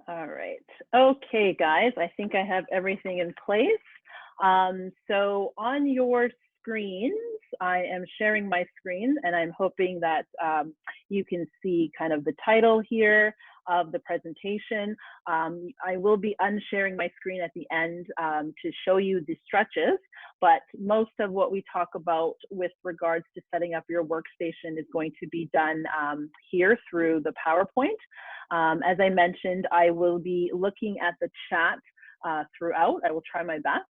All right. Okay, guys, I think I have everything in place. So on your screens, I am sharing my screen and I'm hoping that you can see kind of the title here of the presentation. I will be unsharing my screen at the end to show you the stretches, but most of what we talk about with regards to setting up your workstation is going to be done here through the PowerPoint. As I mentioned, I will be looking at the chat throughout. I will try my best.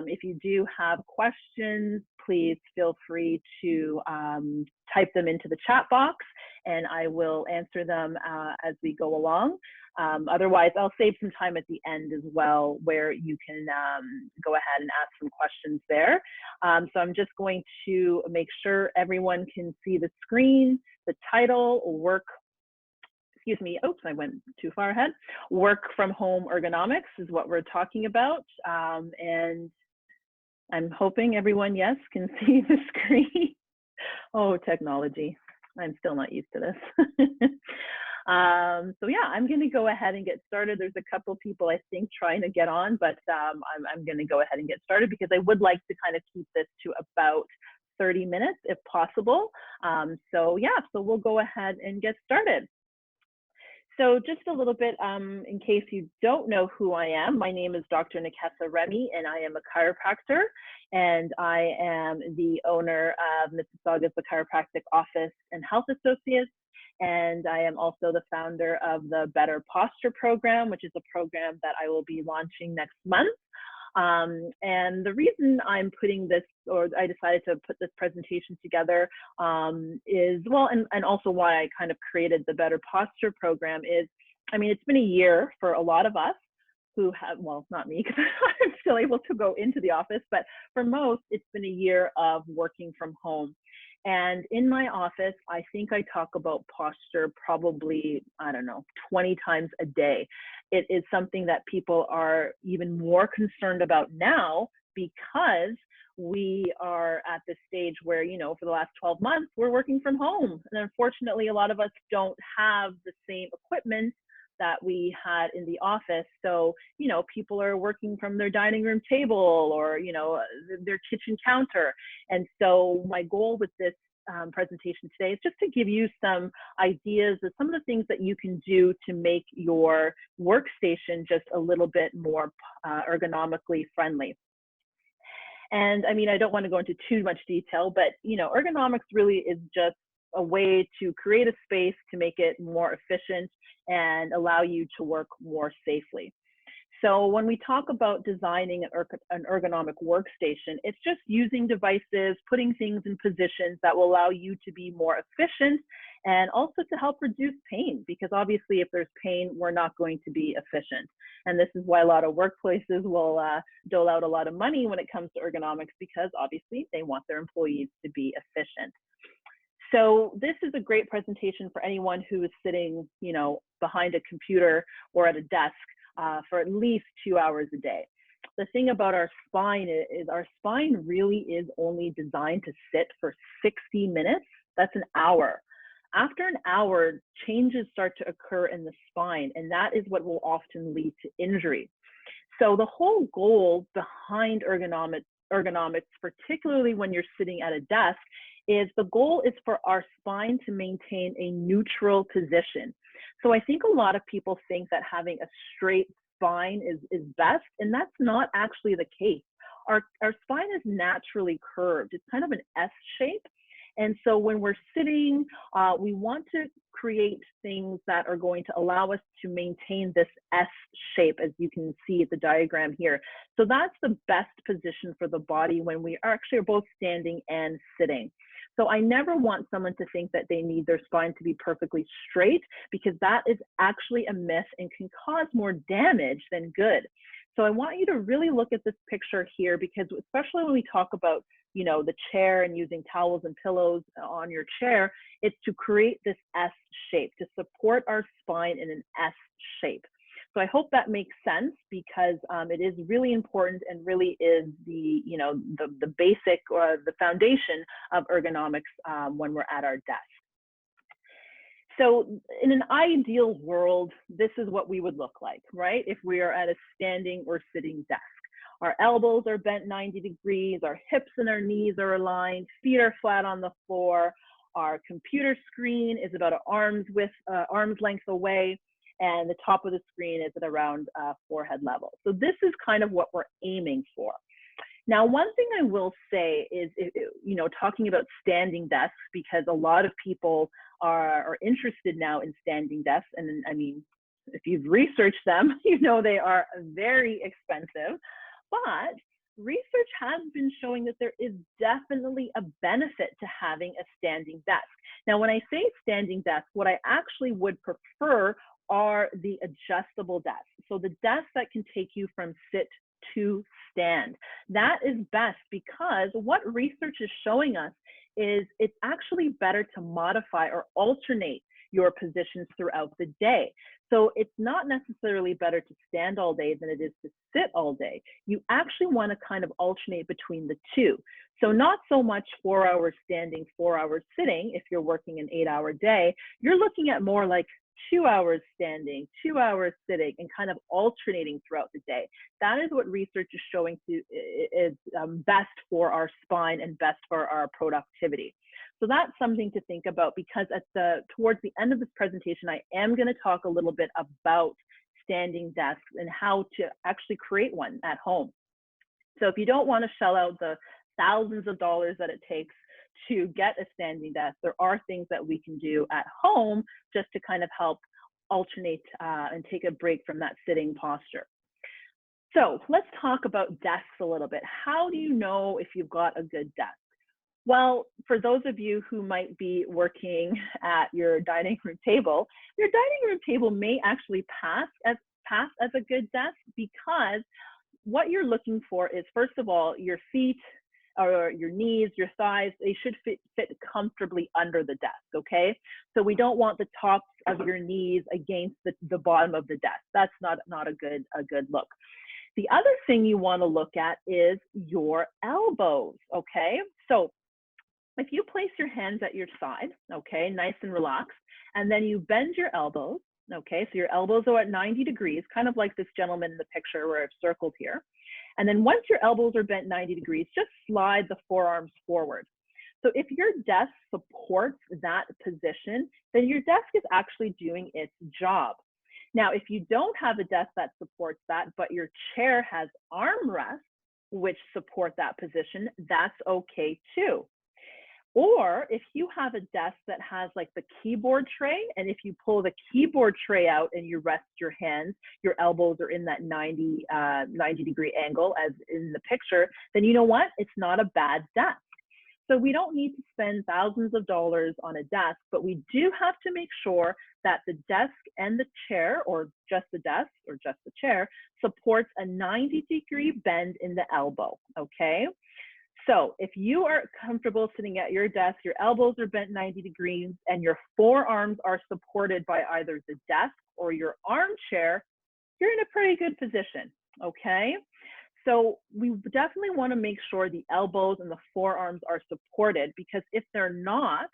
If you do have questions, please feel free to type them into the chat box and I will answer them as we go along. Otherwise, I'll save some time at the end as well where you can go ahead and ask some questions there. So I'm just going to make sure everyone can see the screen, the title, excuse me, oops, I went too far ahead. Work from home ergonomics is what we're talking about. And I'm hoping everyone, yes, can see the screen. Oh, technology. I'm still not used to this. So yeah, I'm gonna go ahead and get started. There's a couple people I think trying to get on, but I'm gonna go ahead and get started because I would like to kind of keep this to about 30 minutes if possible. So yeah, so we'll go ahead and get started. So just a little bit, in case you don't know who I am, my name is Dr. Nekessa Remy, and I am a chiropractor, and I am the owner of Mississauga's The Chiropractic Office and Health Associates, and I am also the founder of the Better Posture Program, which is a program that I will be launching next month. And the reason I'm putting this, or I decided to put this presentation together is, well, and also why I kind of created the Better Posture Program is, I mean, it's been a year for a lot of us who have, well, not me, because I'm still able to go into the office, but for most, it's been a year of working from home. And in my office, I think I talk about posture probably, I don't know, 20 times a day. It is something that people are even more concerned about now because we are at the stage where, you know, for the last 12 months, we're working from home. And unfortunately, a lot of us don't have the same equipment that we had in the office. So, you know, people are working from their dining room table or, you know, their kitchen counter. And so my goal with this presentation today is just to give you some ideas of some of the things that you can do to make your workstation just a little bit more ergonomically friendly. And I mean, I don't want to go into too much detail, but, you know, ergonomics really is just a way to create a space to make it more efficient and allow you to work more safely. So when we talk about designing an ergonomic workstation, it's just using devices, putting things in positions that will allow you to be more efficient and also to help reduce pain, because obviously if there's pain, we're not going to be efficient. And this is why a lot of workplaces will dole out a lot of money when it comes to ergonomics, because obviously they want their employees to be efficient. So this is a great presentation for anyone who is sitting, you know, behind a computer or at a desk for at least 2 hours a day. The thing about our spine is our spine really is only designed to sit for 60 minutes. That's an hour. After an hour, changes start to occur in the spine, and that is what will often lead to injury. So the whole goal behind ergonomics, particularly when you're sitting at a desk, is the goal is for our spine to maintain a neutral position. So I think a lot of people think that having a straight spine is best, and that's not actually the case. Our spine is naturally curved. It's kind of an S shape. And so when we're sitting, we want to create things that are going to allow us to maintain this S shape, as you can see at the diagram here. So that's the best position for the body when we actually are both standing and sitting. So I never want someone to think that they need their spine to be perfectly straight, because that is actually a myth and can cause more damage than good. So I want you to really look at this picture here, because especially when we talk about, you know, the chair and using towels and pillows on your chair, it's to create this S shape, to support our spine in an S shape. So I hope that makes sense, because it is really important and really is the, you know, the basic or the foundation of ergonomics when we're at our desk. So in an ideal world, this is what we would look like, right? If we are at a standing or sitting desk. Our elbows are bent 90 degrees, our hips and our knees are aligned, feet are flat on the floor, our computer screen is about an arm's length away, and the top of the screen is at around forehead level. So this is kind of what we're aiming for. Now, one thing I will say is, talking about standing desks, because a lot of people are interested now in standing desks. And I mean, if you've researched them, you know they are very expensive. But research has been showing that there is definitely a benefit to having a standing desk. Now, when I say standing desk, what I actually would prefer are the adjustable desks. So the desks that can take you from sit to stand. That is best because what research is showing us is it's actually better to modify or alternate your positions throughout the day. So it's not necessarily better to stand all day than it is to sit all day. You actually want to kind of alternate between the two. So not so much 4 hours standing, 4 hours sitting. If you're working an 8-hour day, you're looking at more like 2 hours standing, 2 hours sitting, and kind of alternating throughout the day. That is what research is showing is best for our spine and best for our productivity. So that's something to think about, because towards the end of this presentation, I am going to talk a little bit about standing desks and how to actually create one at home. So if you don't want to shell out the thousands of dollars that it takes to get a standing desk, there are things that we can do at home just to kind of help alternate and take a break from that sitting posture. So let's talk about desks a little bit. How do you know if you've got a good desk? Well, for those of you who might be working at your dining room table, your dining room table may actually pass as a good desk, because what you're looking for is, first of all, your feet or your knees, your thighs, they should fit comfortably under the desk, okay? So we don't want the tops of your knees against the bottom of the desk. That's not a good look. The other thing you want to look at is your elbows, okay? So if you place your hands at your side, okay, nice and relaxed, and then you bend your elbows, okay, so your elbows are at 90 degrees, kind of like this gentleman in the picture where I've circled here. And then once your elbows are bent 90 degrees, just slide the forearms forward. So if your desk supports that position, then your desk is actually doing its job. Now, if you don't have a desk that supports that, but your chair has armrests which support that position, that's okay too. Or if you have a desk that has like the keyboard tray, and if you pull the keyboard tray out and you rest your hands, your elbows are in that 90 degree angle as in the picture, then you know what? It's not a bad desk. So we don't need to spend thousands of dollars on a desk, but we do have to make sure that the desk and the chair, or just the desk or just the chair, supports a 90-degree bend in the elbow, okay? So if you are comfortable sitting at your desk, your elbows are bent 90 degrees, and your forearms are supported by either the desk or your armchair, you're in a pretty good position, okay? So we definitely want to make sure the elbows and the forearms are supported, because if they're not,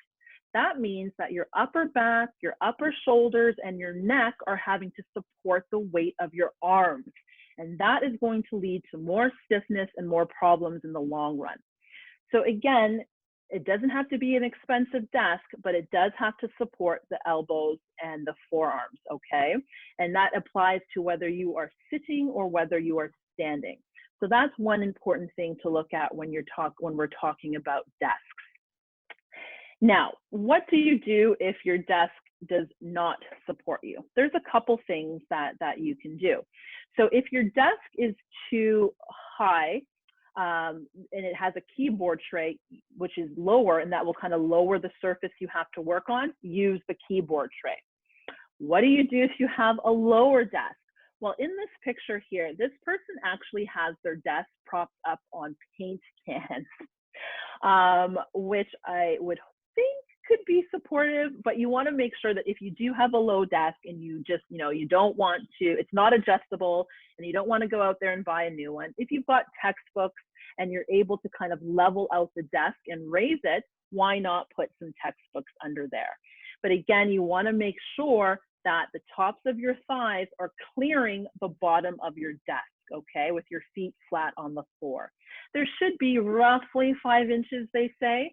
that means that your upper back, your upper shoulders, and your neck are having to support the weight of your arms. And that is going to lead to more stiffness and more problems in the long run. So again, it doesn't have to be an expensive desk, but it does have to support the elbows and the forearms, okay? And that applies to whether you are sitting or whether you are standing. So that's one important thing to look at when we're talking about desks. Now, what do you do if your desk does not support you? There's a couple things that you can do. So if your desk is too high and it has a keyboard tray, which is lower, and that will kind of lower the surface you have to work on, use the keyboard tray. What do you do if you have a lower desk? Well, in this picture here, this person actually has their desk propped up on paint cans, which I would think could be supportive, but you want to make sure that if you do have a low desk and you just, you don't want to, it's not adjustable, and you don't want to go out there and buy a new one. If you've got textbooks and you're able to kind of level out the desk and raise it, why not put some textbooks under there? But again, you want to make sure that the tops of your thighs are clearing the bottom of your desk, okay, with your feet flat on the floor. There should be roughly 5 inches, they say,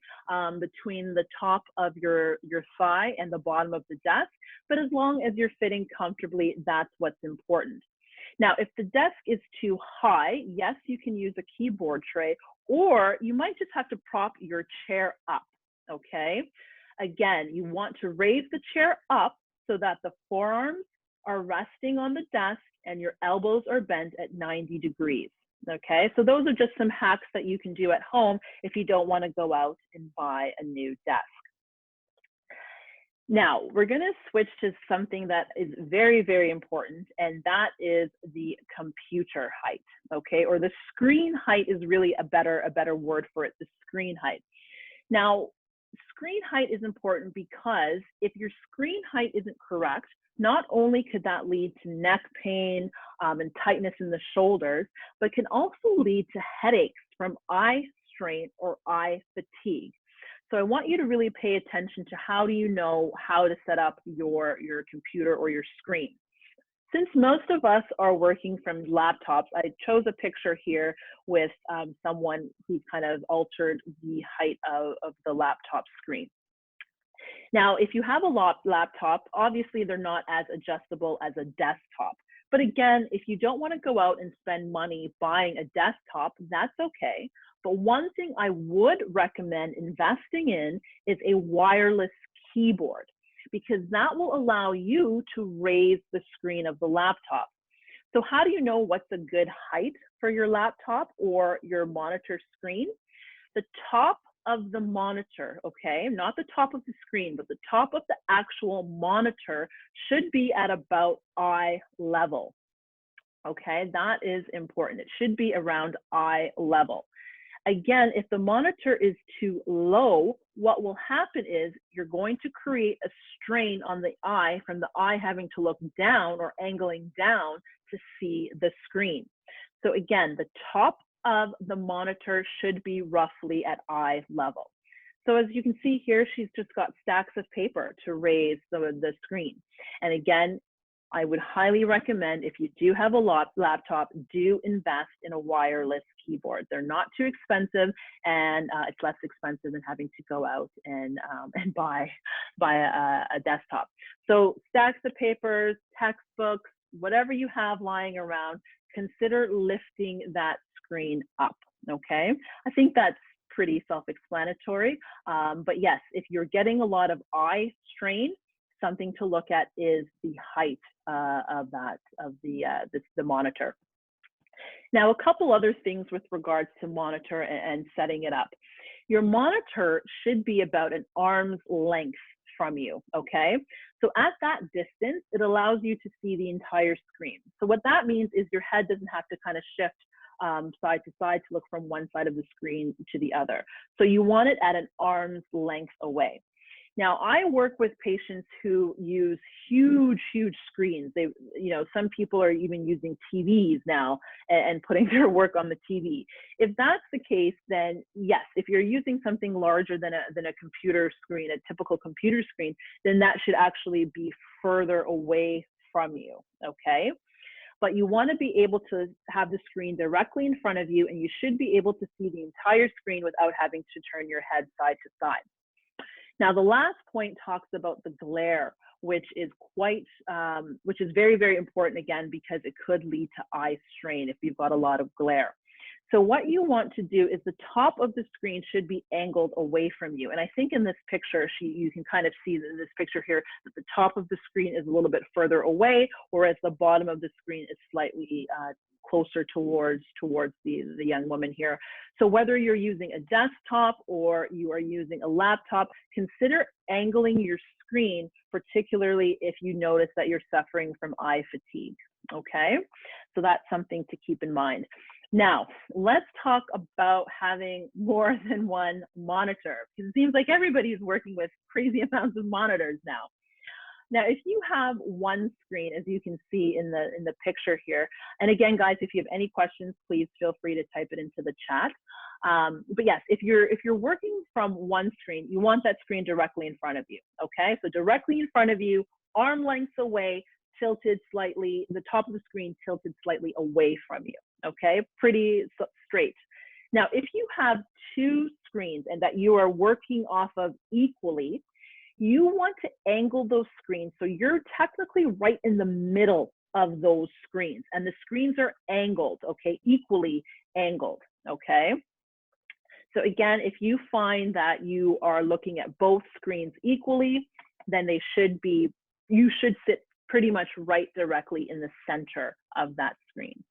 between the top of your thigh and the bottom of the desk. But as long as you're sitting comfortably, that's what's important. Now, if the desk is too high, yes, you can use a keyboard tray, or you might just have to prop your chair up, okay? Again, you want to raise the chair up so that the forearms are resting on the desk and your elbows are bent at 90 degrees, okay? So those are just some hacks that you can do at home if you don't want to go out and buy a new desk. Now, we're going to switch to something that is very, very important, and that is the computer height, okay? Or the screen height is really a better word for it, the screen height. Now, screen height is important because if your screen height isn't correct, not only could that lead to neck pain and tightness in the shoulders, but can also lead to headaches from eye strain or eye fatigue. So I want you to really pay attention to how do you know how to set up your computer or your screen. Since most of us are working from laptops, I chose a picture here with someone who's kind of altered the height of the laptop screen. Now, if you have a laptop, obviously they're not as adjustable as a desktop. But again, if you don't want to go out and spend money buying a desktop, that's okay. But one thing I would recommend investing in is a wireless keyboard, because that will allow you to raise the screen of the laptop. So how do you know what's a good height for your laptop or your monitor screen? The top of the monitor, okay, not the top of the screen, but the top of the actual monitor should be at about eye level. Okay, that is important. It should be around eye level. Again, if the monitor is too low, what will happen is you're going to create a strain on the eye from the eye having to look down or angling down to see the screen. So again, the top of the monitor should be roughly at eye level. So as you can see here, she's just got stacks of paper to raise the screen. And again, I would highly recommend, if you do have a laptop, do invest in a wireless keyboard. They're not too expensive, and it's less expensive than having to go out and buy a desktop. So stacks of papers, textbooks, whatever you have lying around, consider lifting that screen up, okay? I think that's pretty self-explanatory, but yes, if you're getting a lot of eye strain, something to look at is the height of the monitor. Now, a couple other things with regards to monitor and setting it up. Your monitor should be about an arm's length from you, okay? So at that distance, it allows you to see the entire screen. So what that means is your head doesn't have to kind of shift side to side to look from one side of the screen to the other. So you want it at an arm's length away. Now, I work with patients who use huge screens. They, some people are even using TVs now and putting their work on the TV. If that's the case, then yes, if you're using something larger than a computer screen, a typical computer screen, then that should actually be further away from you, okay? But you want to be able to have the screen directly in front of you, and you should be able to see the entire screen without having to turn your head side to side. Now, the last point talks about the glare, which is very, very important, again, because it could lead to eye strain if you've got a lot of glare. So what you want to do is the top of the screen should be angled away from you. And I think in this picture, you can kind of see in this picture here that the top of the screen is a little bit further away, whereas the bottom of the screen is slightly closer towards the young woman here. So whether you're using a desktop or you are using a laptop, consider angling your screen, particularly if you notice that you're suffering from eye fatigue, okay? So that's something to keep in mind. Now, let's talk about having more than one monitor, because it seems like everybody's working with crazy amounts of monitors now. Now, if you have one screen, as you can see in the picture here, and again, guys, if you have any questions, please feel free to type it into the chat. But yes, if you're working from one screen, you want that screen directly in front of you. Okay, so directly in front of you, arm lengths away, tilted slightly, the top of the screen tilted slightly away from you. Okay, pretty straight. Now, if you have two screens and that you are working off of equally, you want to angle those screens so you're technically right in the middle of those screens, and the screens are angled, okay, equally angled, okay? So again, if you find that you are looking at both screens equally, then you should sit pretty much right directly in the center of that screen.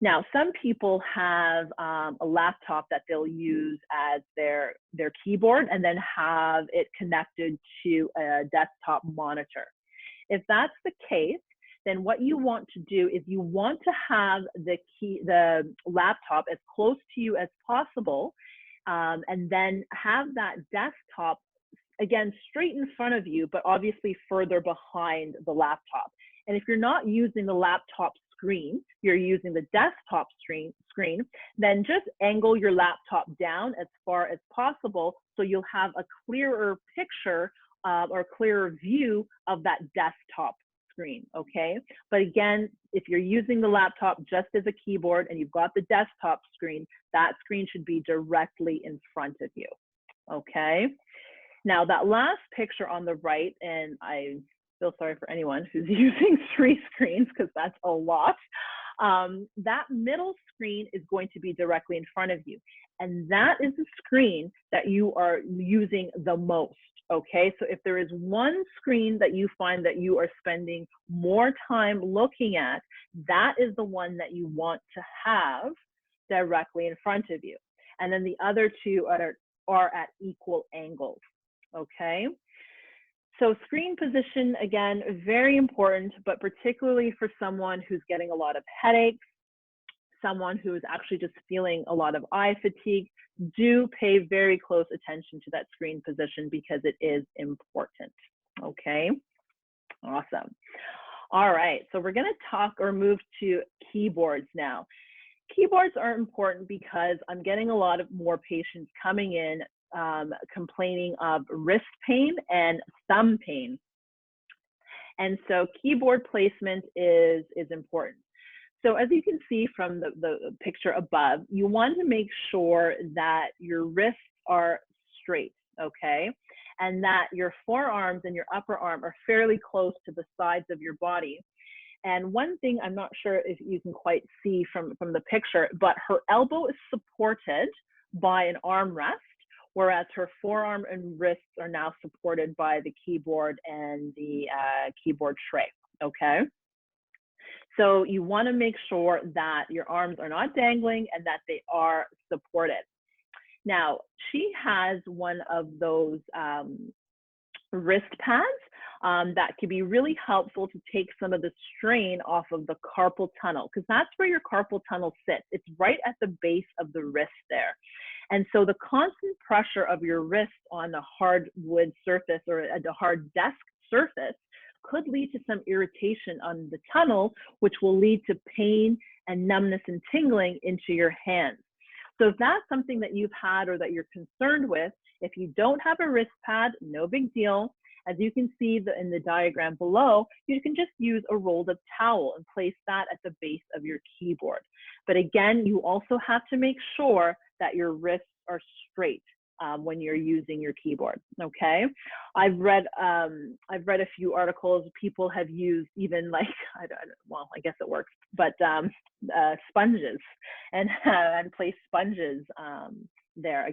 Now, some people have a laptop that they'll use as their keyboard and then have it connected to a desktop monitor. If that's the case, then what you want to do is you want to have the laptop as close to you as possible, and then have that desktop, again, straight in front of you, but obviously further behind the laptop. And if you're not using the laptop screen, you're using the desktop screen, then just angle your laptop down as far as possible so you'll have a clearer picture or clearer view of that desktop screen, okay? But again, if you're using the laptop just as a keyboard and you've got the desktop screen, that screen should be directly in front of you, okay? Now, that last picture on the right, and I feel sorry for anyone who's using 3 screens because that's a lot. That middle screen is going to be directly in front of you. And that is the screen that you are using the most, okay? So if there is one screen that you find that you are spending more time looking at, that is the one that you want to have directly in front of you. And then the other two are at equal angles, okay? So screen position, again, very important, but particularly for someone who's getting a lot of headaches, someone who is actually just feeling a lot of eye fatigue, do pay very close attention to that screen position because it is important, okay? Awesome. All right, so we're gonna talk or move to keyboards now. Keyboards are important because I'm getting a lot of more patients coming in complaining of wrist pain and thumb pain. And so keyboard placement is important. So as you can see from the picture above, you want to make sure that your wrists are straight, okay? And that your forearms and your upper arm are fairly close to the sides of your body. And one thing I'm not sure if you can quite see from the picture, but her elbow is supported by an armrest, whereas her forearm and wrists are now supported by the keyboard and the keyboard tray, okay? So you wanna make sure that your arms are not dangling and that they are supported. Now, she has one of those wrist pads that can be really helpful to take some of the strain off of the carpal tunnel, because that's where your carpal tunnel sits. It's right at the base of the wrist there. And so the constant pressure of your wrist on a hard wood surface or a hard desk surface could lead to some irritation on the tunnel, which will lead to pain and numbness and tingling into your hands. So if that's something that you've had or that you're concerned with, if you don't have a wrist pad, no big deal. As you can see in the diagram below, you can just use a rolled up towel and place that at the base of your keyboard. But again, you also have to make sure that your wrists are straight when you're using your keyboard, okay? I've read a few articles. People have used even like, well, I guess it works, but sponges and place sponges there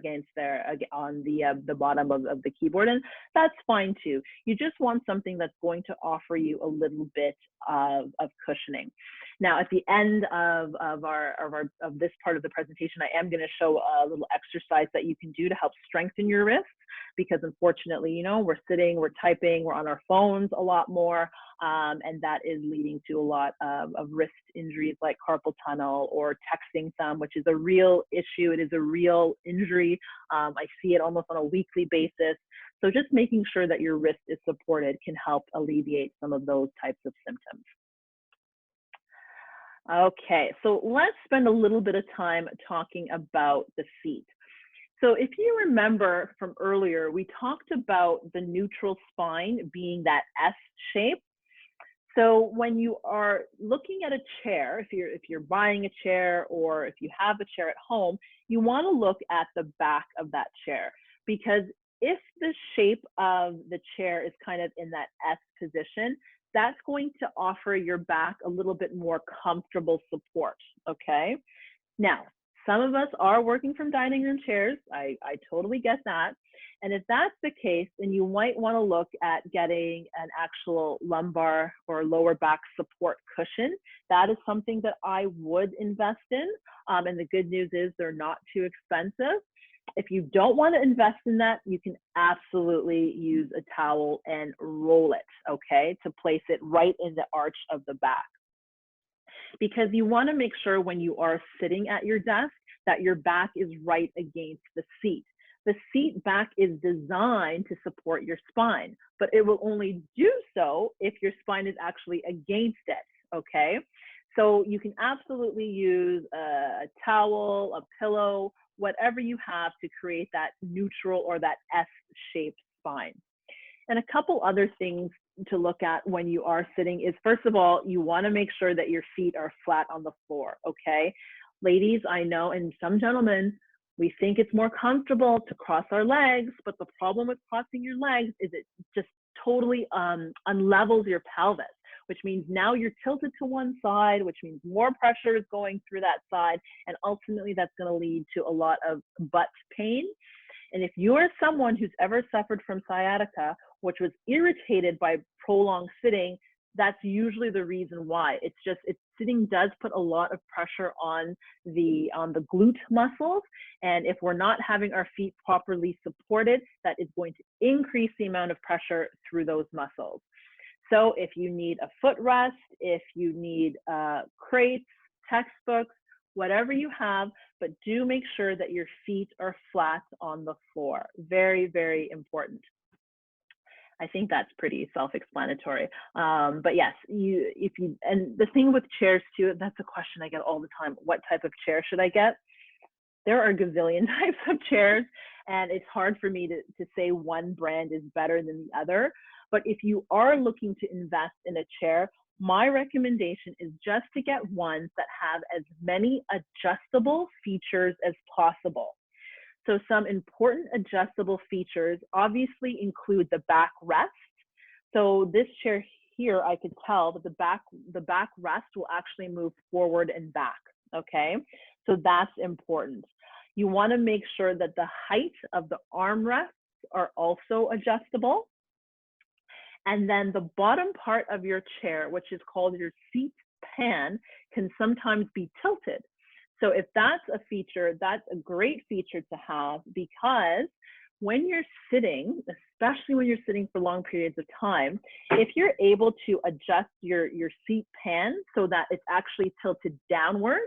on the bottom of the keyboard, and that's fine too. You just want something that's going to offer you a little bit of cushioning. Now, at the end of this part of the presentation, I am going to show a little exercise that you can do to help strengthen your wrists, because unfortunately, you know, we're sitting, we're typing, we're on our phones a lot more, and that is leading to a lot of wrist injuries like carpal tunnel or texting thumb, which is a real issue. It is a real injury. I see it almost on a weekly basis. So just making sure that your wrist is supported can help alleviate some of those types of symptoms. Okay, so let's spend a little bit of time talking about the feet. So if you remember from earlier, we talked about the neutral spine being that S shape. So when you are looking at a chair, if you're buying a chair or if you have a chair at home, you want to look at the back of that chair, because if the shape of the chair is kind of in that S position, that's going to offer your back a little bit more comfortable support, okay? Now, some of us are working from dining room chairs. I totally get that. And if that's the case, then you might want to look at getting an actual lumbar or lower back support cushion. That is something that I would invest in. And the good news is they're not too expensive. If you don't want to invest in that, you can absolutely use a towel and roll it, okay, to place it right in the arch of the back. Because you want to make sure when you are sitting at your desk that your back is right against the seat. The seat back is designed to support your spine, but it will only do so if your spine is actually against it, okay? So you can absolutely use a towel, a pillow, whatever you have to create that neutral or that S-shaped spine. And a couple other things to look at when you are sitting is, first of all, you want to make sure that your feet are flat on the floor, okay? Ladies, I know, and some gentlemen, we think it's more comfortable to cross our legs, but the problem with crossing your legs is it just totally unlevels your pelvis, which means now you're tilted to one side, which means more pressure is going through that side, and ultimately that's going to lead to a lot of butt pain. And if you are someone who's ever suffered from sciatica, which was irritated by prolonged sitting, that's usually the reason why. Sitting does put a lot of pressure on the glute muscles. And if we're not having our feet properly supported, that is going to increase the amount of pressure through those muscles. So if you need a footrest, if you need crates, textbooks, whatever you have, but do make sure that your feet are flat on the floor. Very, very important. I think that's pretty self-explanatory. But yes, and the thing with chairs too, that's a question I get all the time. What type of chair should I get? There are a gazillion types of chairs, and it's hard for me to say one brand is better than the other. But if you are looking to invest in a chair, my recommendation is just to get ones that have as many adjustable features as possible. So some important adjustable features obviously include the backrest. So this chair here, I could tell that the backrest will actually move forward and back, okay? So that's important. You want to make sure that the height of the armrests are also adjustable. And then the bottom part of your chair, which is called your seat pan, can sometimes be tilted. So if that's a feature, that's a great feature to have, because when you're sitting, especially when you're sitting for long periods of time, if you're able to adjust your seat pan so that it's actually tilted downwards,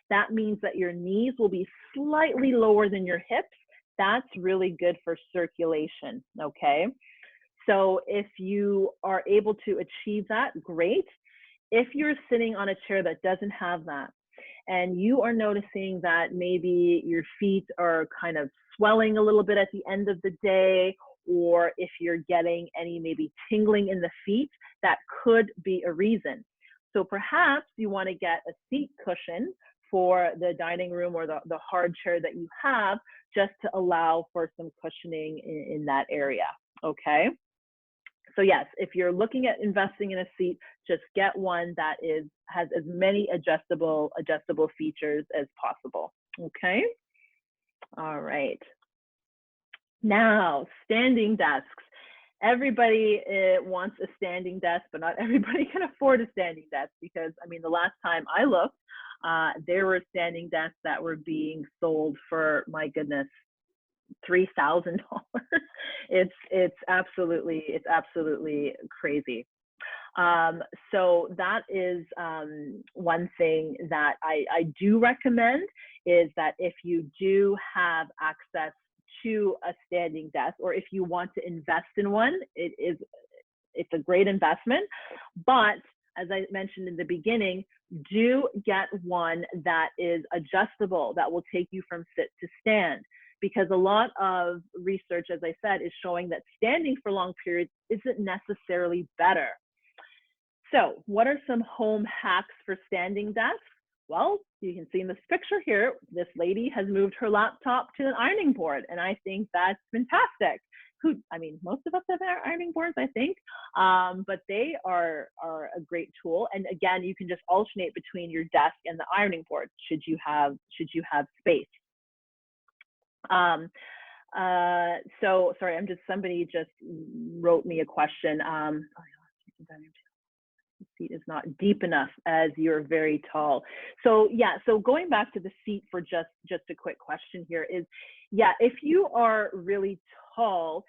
that means that your knees will be slightly lower than your hips. That's really good for circulation, okay? So if you are able to achieve that, great. If you're sitting on a chair that doesn't have that, and you are noticing that maybe your feet are kind of swelling a little bit at the end of the day, or if you're getting any maybe tingling in the feet, that could be a reason. So perhaps you want to get a seat cushion for the dining room or the hard chair that you have, just to allow for some cushioning in that area, okay? So yes, if you're looking at investing in a seat, just get one that has as many adjustable features as possible, okay? All right. Now, standing desks. Everybody wants a standing desk, but not everybody can afford a standing desk, because, I mean, the last time I looked, there were standing desks that were being sold for, my goodness, $3,000. It's absolutely crazy. So that is one thing that I do recommend, is that if you do have access to a standing desk, or if you want to invest in one, it's a great investment. But as I mentioned in the beginning, do get one that is adjustable, that will take you from sit to stand, because a lot of research, as I said, is showing that standing for long periods isn't necessarily better. So what are some home hacks for standing desks? Well, you can see in this picture here, this lady has moved her laptop to an ironing board, and I think that's fantastic. I mean, most of us have ironing boards, I think, but they are a great tool. And again, you can just alternate between your desk and the ironing board should you have space. So sorry, somebody just wrote me a question. The seat is not deep enough as you're very tall. So yeah, so going back to the seat for just a quick question here is, yeah, if you are really tall,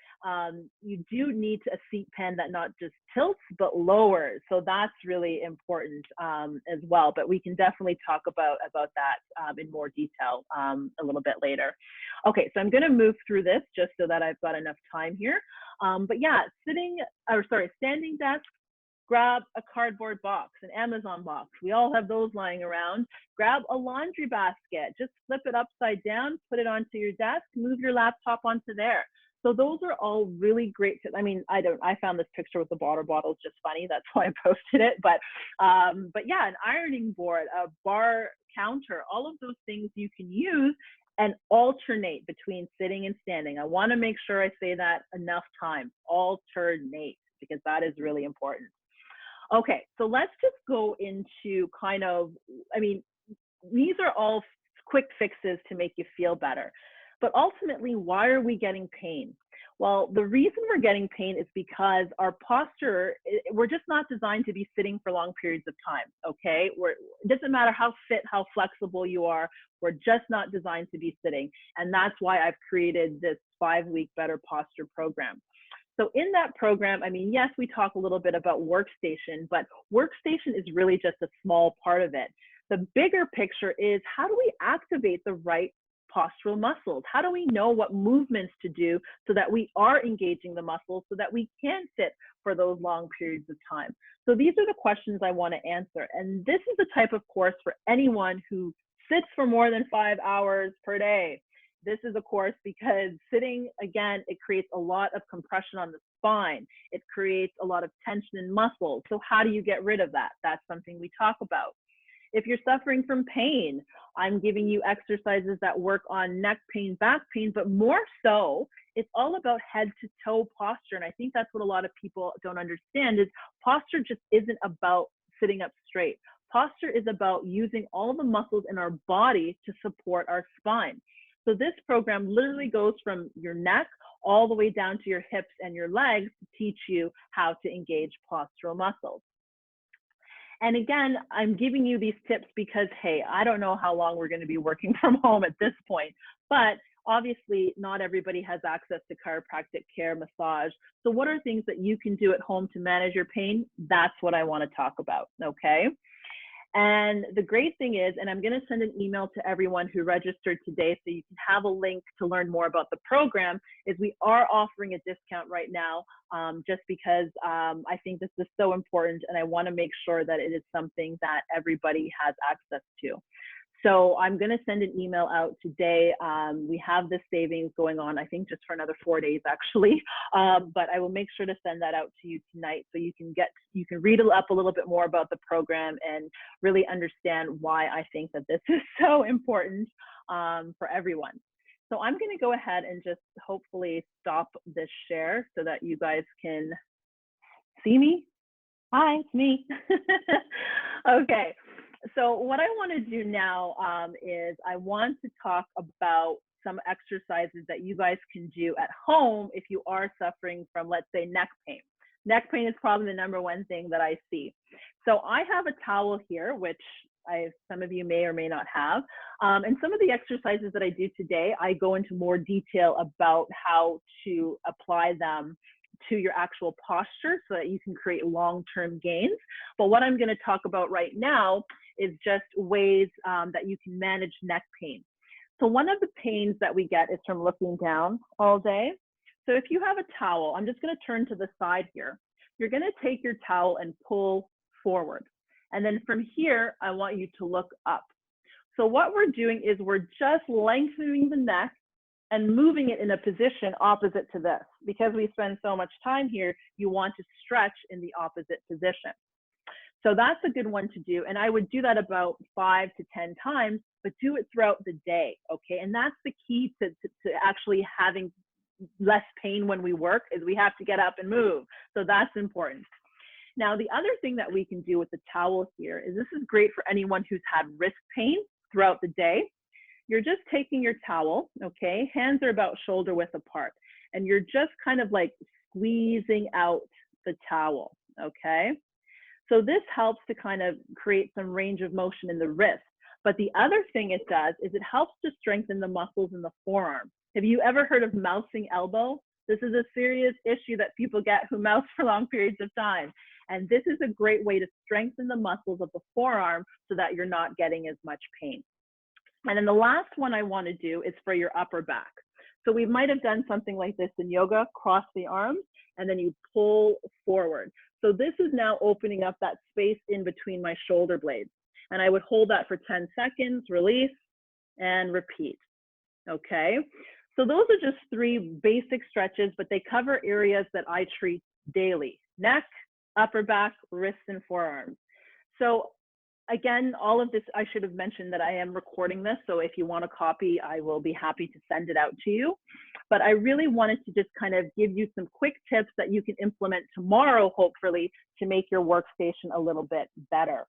you do need a seat pan that not just tilts but lowers. So that's really important as well. But we can definitely talk about that in more detail a little bit later. Okay, so I'm going to move through this just so that I've got enough time here. But yeah, standing desk. Grab a cardboard box, an Amazon box. We all have those lying around. Grab a laundry basket. Just flip it upside down, put it onto your desk, move your laptop onto there. So those are all really great tips. I mean, I found this picture with the water bottle just funny. That's why I posted it. But yeah, an ironing board, a bar counter, all of those things you can use and alternate between sitting and standing. I want to make sure I say that enough times. Alternate, because that is really important. Okay, so let's just go into kind of, I mean, these are all quick fixes to make you feel better. But ultimately, why are we getting pain? Well, the reason we're getting pain is because our posture, we're just not designed to be sitting for long periods of time, okay? It doesn't matter how fit, how flexible you are, we're just not designed to be sitting. And that's why I've created this 5-week Better Posture program. So in that program, I mean, yes, we talk a little bit about workstation, but workstation is really just a small part of it. The bigger picture is, how do we activate the right postural muscles? How do we know what movements to do so that we are engaging the muscles so that we can sit for those long periods of time? So these are the questions I want to answer. And this is the type of course for anyone who sits for more than 5 hours per day. This is a course because sitting, again, it creates a lot of compression on the spine. It creates a lot of tension in muscles. So how do you get rid of that? That's something we talk about. If you're suffering from pain, I'm giving you exercises that work on neck pain, back pain, but more so, it's all about head to toe posture. And I think that's what a lot of people don't understand is posture just isn't about sitting up straight. Posture is about using all the muscles in our body to support our spine. So this program literally goes from your neck all the way down to your hips and your legs to teach you how to engage postural muscles. And again, I'm giving you these tips because, hey, I don't know how long we're going to be working from home at this point, but obviously not everybody has access to chiropractic care, massage. So what are things that you can do at home to manage your pain? That's what I want to talk about, okay? And the great thing is, and I'm going to send an email to everyone who registered today so you can have a link to learn more about the program, is we are offering a discount right now just because I think this is so important and I want to make sure that it is something that everybody has access to. So I'm going to send an email out today. We have this savings going on, I think just for another 4 days actually, but I will make sure to send that out to you tonight so you can read up a little bit more about the program and really understand why I think that this is so important for everyone. So I'm going to go ahead and just hopefully stop this share so that you guys can see me. Hi, it's me. Okay. So what I want to do now is I want to talk about some exercises that you guys can do at home if you are suffering from, let's say, neck pain. Neck pain is probably the #1 thing that I see. So I have a towel here, which some of you may or may not have. And some of the exercises that I do today, I go into more detail about how to apply them to your actual posture so that you can create long-term gains. But what I'm going to talk about right now is just ways that you can manage neck pain. So one of the pains that we get is from looking down all day. So if you have a towel, I'm just going to turn to the side here. You're going to take your towel and pull forward. And then from here, I want you to look up. So what we're doing is we're just lengthening the neck and moving it in a position opposite to this. Because we spend so much time here, you want to stretch in the opposite position. So that's a good one to do. And I would do that about 5 to 10 times, but do it throughout the day, okay? And that's the key to actually having less pain when we work, is we have to get up and move. So that's important. Now, the other thing that we can do with the towel here is, this is great for anyone who's had wrist pain throughout the day. You're just taking your towel, okay? Hands are about shoulder width apart, and you're just kind of like squeezing out the towel, okay? So this helps to kind of create some range of motion in the wrist. But the other thing it does is it helps to strengthen the muscles in the forearm. Have you ever heard of mousing elbow? This is a serious issue that people get who mouse for long periods of time. And this is a great way to strengthen the muscles of the forearm so that you're not getting as much pain. And then the last one I want to do is for your upper back. So we might have done something like this in yoga, cross the arms, and then you pull forward. So this is now opening up that space in between my shoulder blades. And I would hold that for 10 seconds, release, and repeat, okay? So those are just 3 basic stretches, but they cover areas that I treat daily: neck, upper back, wrists, and forearms. So again, all of this, I should have mentioned that I am recording this. So if you want a copy, I will be happy to send it out to you. But I really wanted to just kind of give you some quick tips that you can implement tomorrow, hopefully, to make your workstation a little bit better.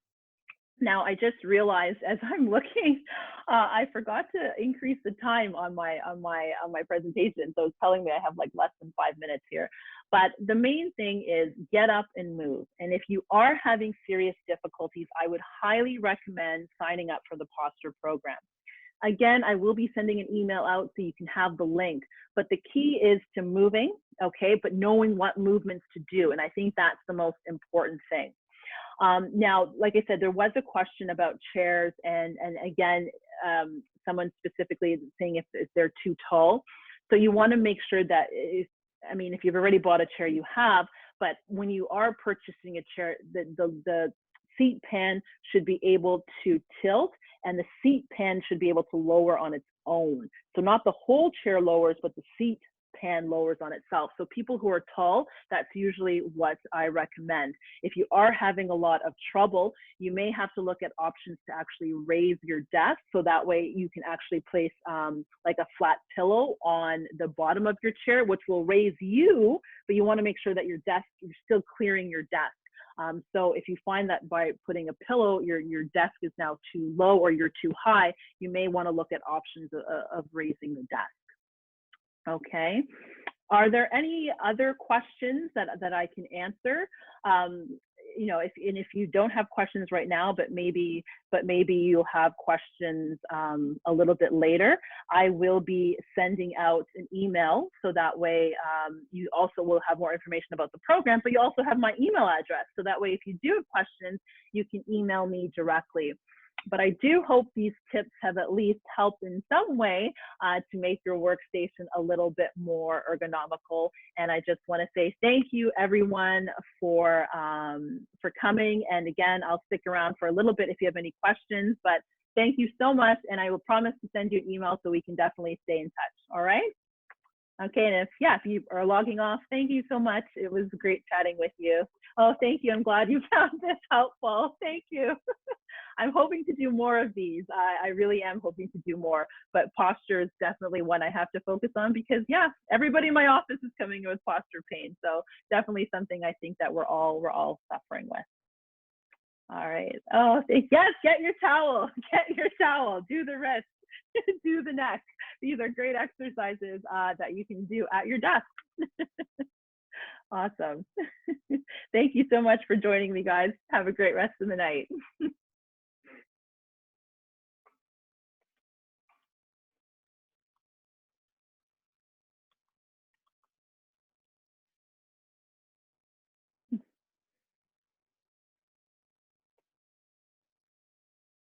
Now, I just realized as I'm looking, I forgot to increase the time on my presentation. So it's telling me I have like less than 5 minutes here. But the main thing is get up and move. And if you are having serious difficulties, I would highly recommend signing up for the posture program. Again, I will be sending an email out so you can have the link. But the key is to moving, okay, but knowing what movements to do. And I think that's the most important thing. Now, like I said, there was a question about chairs, and again, someone specifically saying if they're too tall. So you want to make sure that, if you've already bought a chair, you have, but when you are purchasing a chair, the seat pan should be able to tilt, and the seat pan should be able to lower on its own. So not the whole chair lowers, but the seat pan lowers on itself. So people who are tall, that's usually what I recommend. If you are having a lot of trouble, you may have to look at options to actually raise your desk, so that way you can actually place like a flat pillow on the bottom of your chair, which will raise you, but you want to make sure that your desk, you're still clearing your desk. So if you find that by putting a pillow, your desk is now too low or you're too high, you may want to look at options of raising the desk. Okay. Are there any other questions that I can answer? If you don't have questions right now, but maybe you'll have questions a little bit later, I will be sending out an email, so that way you also will have more information about the program, but you also have my email address. So that way, if you do have questions, you can email me directly. But I do hope these tips have at least helped in some way to make your workstation a little bit more ergonomical. And I just want to say thank you, everyone, for coming. And again, I'll stick around for a little bit if you have any questions. But thank you so much, and I will promise to send you an email so we can definitely stay in touch. All right? Okay, and if you are logging off, thank you so much. It was great chatting with you. Oh, thank you. I'm glad you found this helpful. Thank you. I'm hoping to do more of these. I really am hoping to do more, but posture is definitely one I have to focus on because, yeah, everybody in my office is coming with posture pain. So definitely something I think that we're all suffering with. All right. Oh, yes, get your towel. Get your towel. Do the wrist. Do the neck. These are great exercises that you can do at your desk. Awesome. Thank you so much for joining me, guys. Have a great rest of the night.